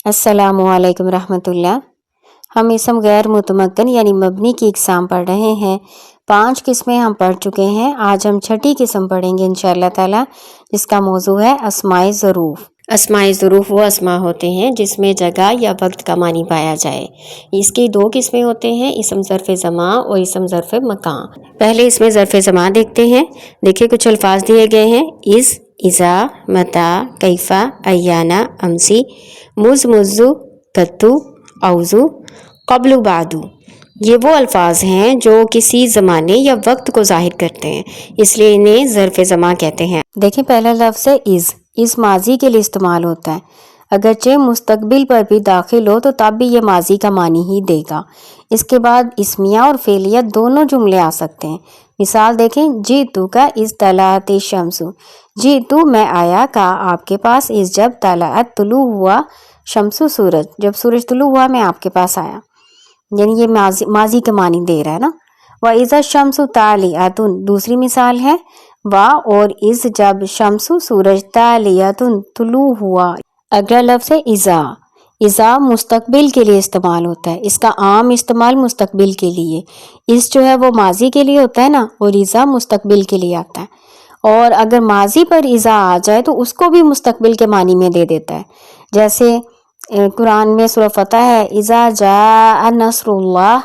अस्सलामु अलैकुम रहमतुल्लाह। हम इसम गैर मुतमक्कन यानी मबनी की इकसाम पढ़ रहे हैं। 5 किस्में हम पढ़ चुके हैं। आज हम छठी किस्म पढ़ेंगे इंशाअल्लाह ताला, जिसका मौजू है अस्माए ज़रूफ़। अस्माए ज़रूफ़ वो अस्मा होते हैं जिसमें जगह या वक्त का मानी पाया जाए। इसकी 2 किस्में होते हैं, इसम ज़र्फ़ ज़मा और इसम ज़र्फ़ मकान। पहले इसमें ज़र्फ़ ज़मा देखते हैं। देखिए कुछ अल्फाज दिए गए हैं, इज़, इज़ा, मता, कैफ़ा, अय्याना, अमसी, मुज़, मुज़्ज़ु, कत्तु, औज़ु, क़ब्लु, बादु। ये वो अल्फाज हैं जो किसी ज़माने या वक्त को ज़ाहिर करते हैं, इसलिए इन्हें ज़र्फ़ ज़मा कहते हैं। देखिए पहला लफ्ज़ है इज़ माजी के लिए इस्तेमाल होता है। अगरचे मुस्तकबिल पर भी दाखिल हो तो तब भी ये माजी का मानी ही देगा। इसके बाद इस्मिया और फेलिया दोनों जुमले आ सकते हैं। मिसाल देखें, जी तू का इज़ तलाअत शम्सु, जी तू मैं आया का आपके पास, इज़ जब, तलाअत तुलू हुआ, शम्सु सूरज जब सूरज तुलू हुआ मैं आपके पास आया। यानी ये माजी के मानी दे रहा है ना। व इज़ा शम्सु तालियातुन दूसरी मिसाल है, वा और इज़ जब शम्सु सूरज तालियातुन तुलू हुआ। अगला लफ्ज़ है इज़ा मुस्तकबिल के लिए इस्तेमाल होता है। इसका आम इस्तेमाल मुस्तकबिल के लिए, इस जो है वो माजी के लिए होता है ना, और इज़ा मुस्तकबिल के लिए आता है। और अगर माजी पर इज़ा आ जाए तो उसको भी मुस्तकबिल के मानी में दे देता है। जैसे कुरान में सूरह फतह है, इज़ा जाअ नस्रुल्लाह,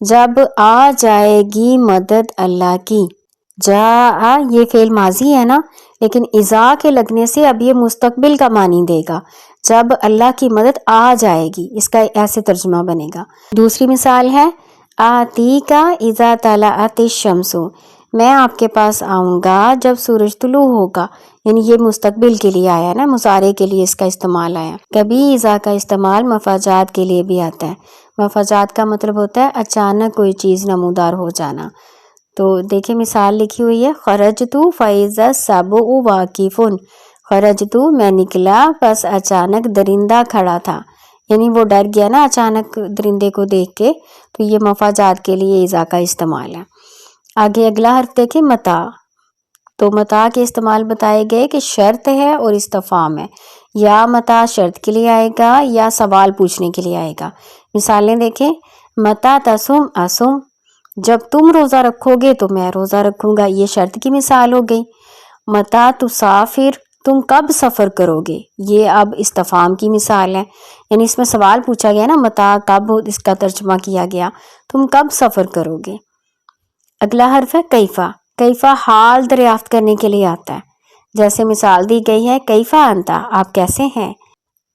जब आ जाएगी मदद अल्लाह की। जाअ ये फेल माजी है ना, लेकिन इज़ा के लगने से अब ये मुस्तकबिल का मानी देगा, जब अल्लाह की मदद आ जाएगी, इसका ऐसे तर्जुमा बनेगा। दूसरी मिसाल है, आती का इज़ा तलाअत शम्सु, मैं आपके पास आऊँगा जब सूरज तुलू होगा। यानी ये मुस्तकबिल के लिए आया ना, मुसारे के लिए इसका इस्तेमाल आया। कभी इज़ा का इस्तेमाल मफाजात के लिए भी आता है। मफाजात का मतलब होता है अचानक कोई चीज़ नमूदार हो जाना। तो देखिए मिसाल लिखी हुई है, खरजतु फ़इज़ा सबउ वाकिफ़ुन, खरजतु मैं निकला बस अचानक दरिंदा खड़ा था। यानी वो डर गया ना अचानक दरिंदे को देख के, तो ये मफाजात के लिए इज़ा का इस्तेमाल है। आगे अगला हर्फ देखें, मता। तो मता के इस्तेमाल बताए गए कि शर्त है और इस्तफाम है। या मता शर्त के लिए आएगा या सवाल पूछने के लिए आएगा। मिसालें देखें, मता तसुम असुम, जब तुम रोज़ा रखोगे तो मैं रोज़ा रखूँगा, ये शर्त की मिसाल हो गई। मता तुसाफिर, तुम कब सफ़र करोगे, ये अब इस्तफाम की मिसाल है। यानी इसमें सवाल पूछा गया ना, मता कब, इसका तर्जुमा किया गया तुम कब सफ़र करोगे। अगला हर्फ है कैफ़ा। कैफ़ा हाल दरियाफ्त करने के लिए आता है। जैसे मिसाल दी गई है, कैफ़ा अंता, आप कैसे हैं।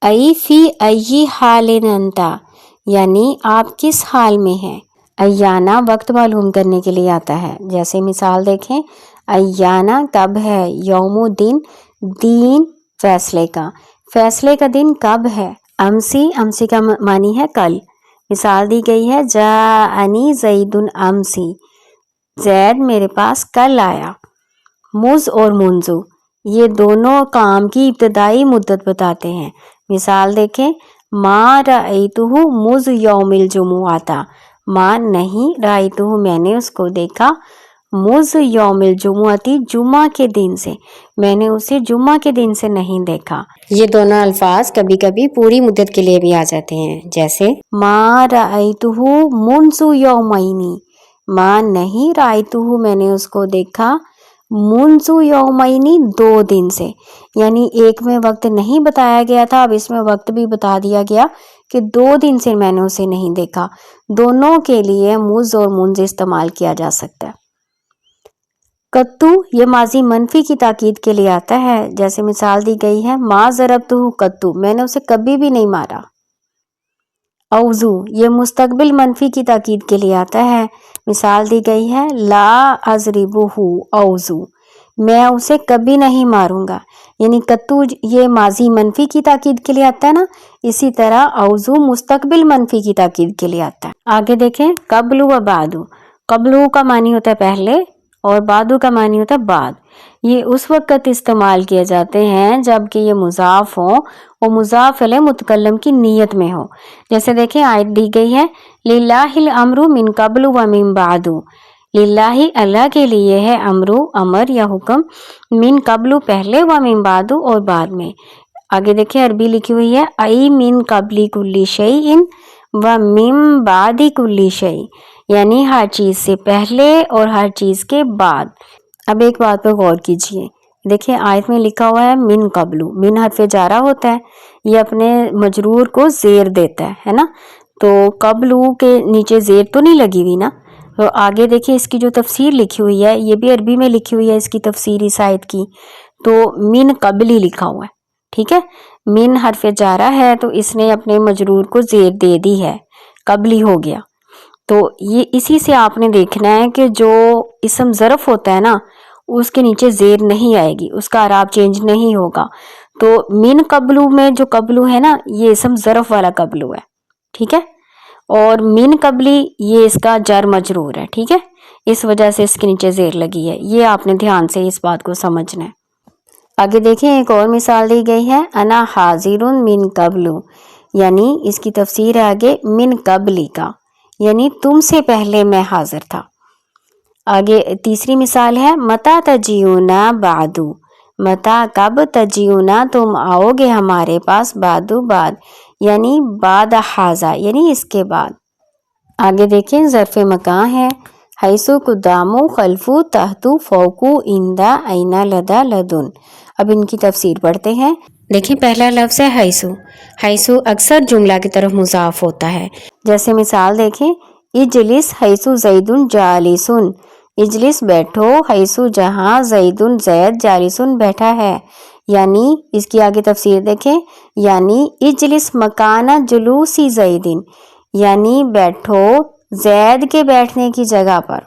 अई फ़ी अय्यी हालिन अंता, यानी आप किस हाल में हैं। अय्याना वक्त मालूम करने के लिए आता है। जैसे मिसाल देखें, अय्याना कब है, यौमु दिन, दीन फैसले का, फैसले का दिन कब है। अमसी, अमसी का मानी है कल। मिसाल दी गई है, जाअनी ज़ैदुन अमसी, जैद मेरे पास कल आया। मुज़ और मुंजू ये दोनों काम की इब्तदाई मुद्दत बताते हैं। मिसाल देखें, मा रअयतुहु मुज़ यौमिल जुमुआता, मा नहीं, रअयतुहु मैंने उसको देखा, मुज़ यौमिल जुमुआती जुमा के दिन से, मैंने उसे जुमा के दिन से नहीं देखा। ये दोनों अल्फाज कभी कभी पूरी मुद्दत के लिए भी आ जाते हैं। जैसे मा रअयतुहु मुंज़ु यौमैनी, माँ नहीं, रायतुहु मैंने उसको देखा, मुंजु यौमैनी 2 दिन से, यानी एक में वक्त नहीं बताया गया था, अब इसमें वक्त भी बता दिया गया कि 2 दिन से मैंने उसे नहीं देखा। दोनों के लिए मुज और मुंज इस्तेमाल किया जा सकता है। कत्तु ये माजी मनफी की ताकीद के लिए आता है। जैसे मिसाल दी गई है, मा ज़रबतुहु कत्तु, मैंने उसे कभी भी नहीं मारा। औज़ु ये मुस्तकबिल मनफी की ताकीद के लिए आता है। मिसाल दी गई है, ला अज़रिबुहु औज़ु, मैं उसे कभी नहीं मारूंगा। यानी कत्तु ये माजी मनफी की ताकीद के लिए आता है ना, इसी तरह औज़ु मुस्तकबिल मनफी की ताकीद के लिए आता है। आगे देखें, कब्लु व बादु। कब्लु का मानी होता है पहले और बादु का मानी होता है बाद। ये उस वक्त इस्तेमाल किए जाते हैं जबकि ये मुज़ाफ हो और मुज़ाफ इलैह मुतकल्लम की नीयत में हो। जैसे देखें आयत दी गई है, लिल्लाहिल अम्रु मिन कब्लु व मिन बादु, लिल्लाही अल्लाह के लिए है अम्रु अमर या हुक्म, मिन कब्लु पहले, व मिन बादु और बाद में। आगे देखिए अरबी लिखी हुई है आई मिन कबली कुल्ली शैइन व मिन बादी कुल्ली शै, यानी हर चीज से पहले और हर चीज के बाद। अब एक बात पर गौर कीजिए, देखिए आयत में लिखा हुआ है मिन कबलू, मिन हरफे जारा होता है, ये अपने मजरूर को जेर देता है ना, तो कबलू के नीचे जेर तो नहीं लगी हुई ना। तो आगे देखिए इसकी जो तफसीर लिखी हुई है ये भी अरबी में लिखी हुई है, इसकी तफसीर इस आयत की, तो मिन कबली लिखा हुआ है, ठीक है। मिन हरफे जारा है तो इसने अपने मजरूर को जेर दे दी है, कबली हो गया। तो ये इसी से आपने देखना है कि जो इसम ज़रफ़ होता है ना उसके नीचे जेर नहीं आएगी, उसका अराब चेंज नहीं होगा। तो मिन कबलू में जो कबलू है ना ये इसम ज़रफ़ वाला कबलू है, ठीक है, और मिन कबली ये इसका जर मजरूर है, ठीक है, इस वजह से इसके नीचे जेर लगी है। ये आपने ध्यान से इस बात को समझना है। आगे देखें एक और मिसाल दी गई है अना हाजिरुन मिन कबलू, यानी इसकी तफसीर है आगे मिन कबली का, यानी तुमसे पहले मैं हाजिर था। आगे तीसरी मिसाल है मता तजीउना बादू, मता कब तजीउना तुम आओगे हमारे पास, बादू बाद, यानी बाद हाजा यानी इसके बाद। आगे देखें ज़र्फ़ मकान है हैसु कुदामु खल्फू तहतु फौकू इंदा ऐना लदा लदुन। अब इनकी तफसीर पढ़ते हैं। देखिए पहला लफ्ज़ है हैसु, हैसु अक्सर जुमला की तरफ मुज़ाफ होता है। जैसे मिसाल देखें इजलिस हैसु ज़ैदुन जालिसुन, इजलिस बैठो हैसु जहाँ ज़ैदुन ज़ैद जालिसुन बैठा है, यानी इसकी आगे तफसीर देखें, यानी इजलिस मकाना जुलूसी ज़ैदिन, यानी बैठो ज़ैद के बैठने की जगह पर।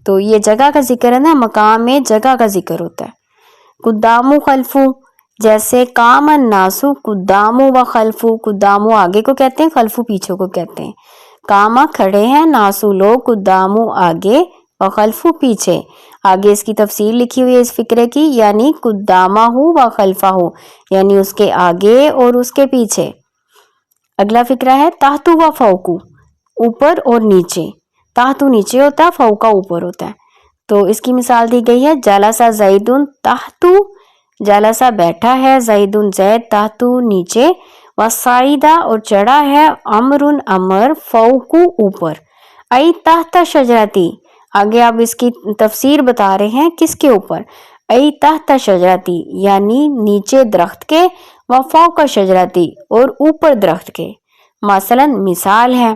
तो ये जगह का जिक्र है ना, मकाम में जगह का जिक्र होता है। कुद्दामु खल्फू, जैसे काम नासु कुद्दामु व खल्फू, कुद्दामु आगे को कहते हैं, खल्फू पीछे को कहते हैं। कामा खड़े हैं, नासु लोग, कुद्दामु आगे व खल्फू पीछे। आगे इसकी तफसीर लिखी हुई है इस फिक्रे की, यानी कुद्दामा हूँ व खल्फा हूँ, यानी उसके आगे और उसके पीछे। अगला फिक्रा है ताहतु व फौकू, ऊपर और नीचे। ताहतु नीचे होता है, फौका ऊपर होता है। तो इसकी मिसाल दी गई है जलसा ज़ैदुन ताहतु, जलसा बैठा है, ज़ैदुन ज़ैद ताहतु नीचे, व साइदा और चढ़ा है, अमरुन अमर, फौकू ऊपर, आई तहत शजरती। आगे आप इसकी तफसीर बता रहे हैं किसके ऊपर, आई तहत शजरती यानी नीचे दरख्त के, व फौका शजरती और ऊपर दरख्त के, मसलन मिसाल है।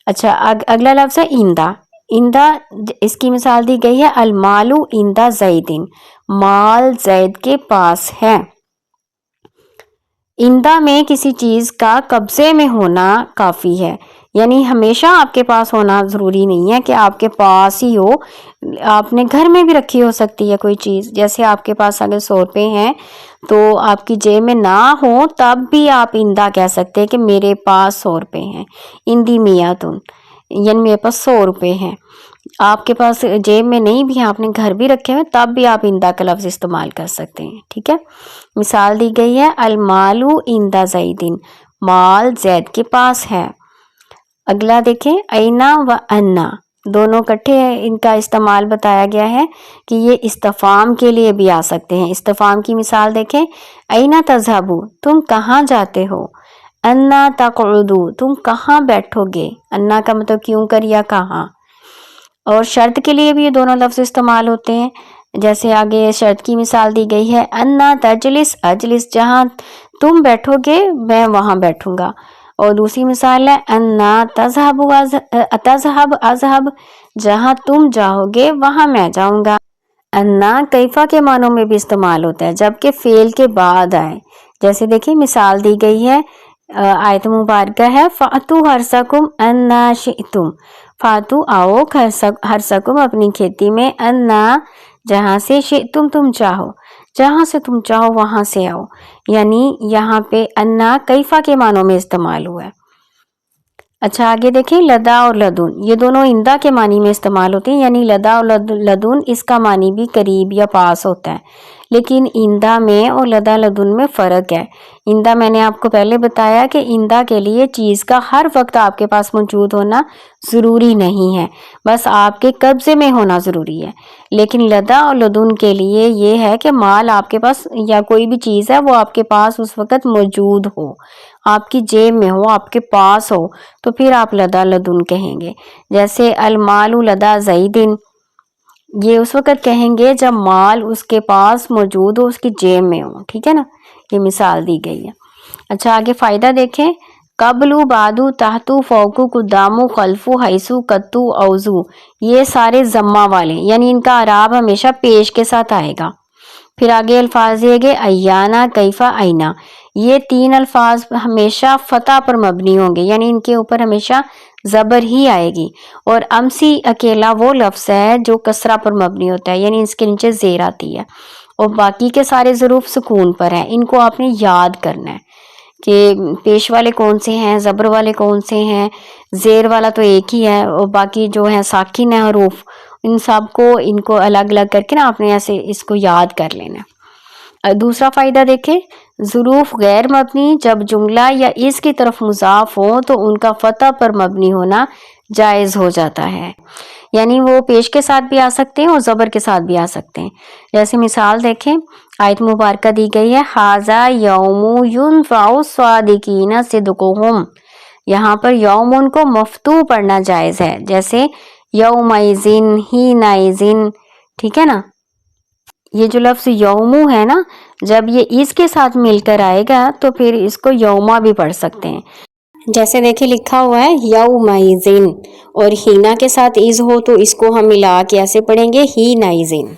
अच्छा अगला लफ्ज़ है इंदा, इंदा इसकी मिसाल दी गई है अलमालू इंदा ज़ैदिन, माल ज़ैद के पास है। इंदा में किसी चीज़ का कब्ज़े में होना काफ़ी है, यानी हमेशा आपके पास होना ज़रूरी नहीं है कि आपके पास ही हो, आपने घर में भी रखी हो सकती है कोई चीज़। जैसे आपके पास अगर 100 रुपये हैं तो आपकी जेब में ना हो तब भी आप इंदा कह सकते हैं कि मेरे पास 100 रुपये हैं, इंदी मियातुन, यानी मेरे पास 100 रुपये हैं। आपके पास जेब में नहीं भी है, आपने घर भी रखे हुए, तब भी आप इंदा का लफ्ज़ इस्तेमाल कर सकते हैं, ठीक है। मिसाल दी गई है अलमालू इंदा ज़ैदिन, माल ज़ैद के पास है। अगला देखें ऐना व अन्ना, दोनों इकट्ठे हैं, इनका इस्तेमाल बताया गया है कि ये इस्तफाम के लिए भी आ सकते हैं। इस्तफाम की मिसाल देखें ऐना तज़हबू, तुम कहाँ जाते हो, अन्ना तक़उदू, तुम कहाँ बैठोगे, अन्ना का मतलब क्यों कर या कहाँ। और शर्त के लिए भी ये दोनों लफ्ज़ इस्तेमाल होते हैं। जैसे आगे शर्त की मिसाल दी गई है अन्ना तजलिस अजलिस, जहाँ तुम बैठोगे मैं वहाँ बैठूंगा। और दूसरी मिसाल है अन्ना तज़हबु तज़हब अज़हब, जहाँ तुम जाओगे वहाँ मैं जाऊँगा। अन्ना कैफा के मानों में भी इस्तेमाल होता है जबकि फ़ेल के बाद आए। जैसे देखिए मिसाल दी गई है आयत मुबारक है फ़ातु हरसकुम अन्ना शिअतुम, फातु आओ हरसकुम अपनी खेती में, अन्ना जहाँ से, शिअतुम तुम चाहो, जहाँ से तुम चाहो वहाँ से आओ, यानी यहाँ पे अन्ना कैफा के मानों में इस्तेमाल हुआ है। अच्छा आगे देखें लदा और लदुन, ये दोनों इंदा के मानी में इस्तेमाल होते हैं, यानी लदा और लदुन इसका मानी भी करीब या पास होता है, لیکن ایندہ میں اور لدہ لدن میں فرق ہے۔ ایندہ میں نے آپ کو پہلے بتایا کہ ایندہ کے لیے چیز کا ہر وقت آپ کے پاس موجود ہونا ضروری نہیں ہے، بس آپ کے قبضے میں ہونا ضروری ہے۔ لیکن لدہ اور لدن کے لیے یہ ہے کہ مال آپ کے پاس یا کوئی بھی چیز ہے وہ آپ کے پاس اس وقت موجود ہو، آپ کی جیب میں ہو، آپ کے پاس ہو، تو پھر آپ لدہ لدن کہیں گے۔ جیسے المال لدہ زیدن، یہ اس وقت کہیں گے جب مال اس کے پاس موجود ہو، اس کی جیب میں ہو، ٹھیک ہے نا، یہ مثال دی گئی ہے۔ اچھا آگے فائدہ دیکھیں، قبلو بعدو تحتو فوقو قدامو خلفو حیثو کتو اوزو، یہ سارے ضمہ والے یعنی ان کا اعراب ہمیشہ پیش کے ساتھ آئے گا۔ پھر آگے الفاظ دیے گئے ایانا کیفا اینا، یہ تین الفاظ ہمیشہ فتح پر مبنی ہوں گے، یعنی ان کے اوپر ہمیشہ زبر ہی آئے گی۔ اور امسی اکیلا وہ لفظ ہے جو کسرہ پر مبنی ہوتا ہے، یعنی اس کے نیچے زیر آتی ہے، اور باقی کے سارے ظروف سکون پر ہیں۔ ان کو آپ نے یاد کرنا ہے کہ پیش والے کون سے ہیں، زبر والے کون سے ہیں، زیر والا تو ایک ہی ہے، اور باقی جو ہیں ساکن ہیں حروف، ان کو الگ الگ کر کے نا آپ نے ایسے اس کو یاد کر لینا۔ دوسرا فائدہ دیکھیں، ظروف غیر مبنی جب جملہ یا اس کی طرف مضاف ہو تو ان کا فتح پر مبنی ہونا جائز ہو جاتا ہے، یعنی وہ پیش کے ساتھ بھی آ سکتے ہیں اور زبر کے ساتھ بھی آ سکتے ہیں۔ جیسے مثال دیکھیں، آیت مبارکہ دی گئی ہے ھذا یوم ینفع الصادقین صدقہم، یہاں پر یوم کو مفتوح پڑھنا جائز ہے، جیسے یومئذن، حینئذن، ٹھیک ہے نا۔ یہ جو لفظ یومو ہے نا، جب یہ اس کے ساتھ مل کر آئے گا تو پھر اس کو یوما بھی پڑھ سکتے ہیں، جیسے دیکھیں لکھا ہوا ہے یومئذن، اور ہینا کے ساتھ از ہو تو اس کو ہم ملا کے ایسے پڑھیں گے حینئذن۔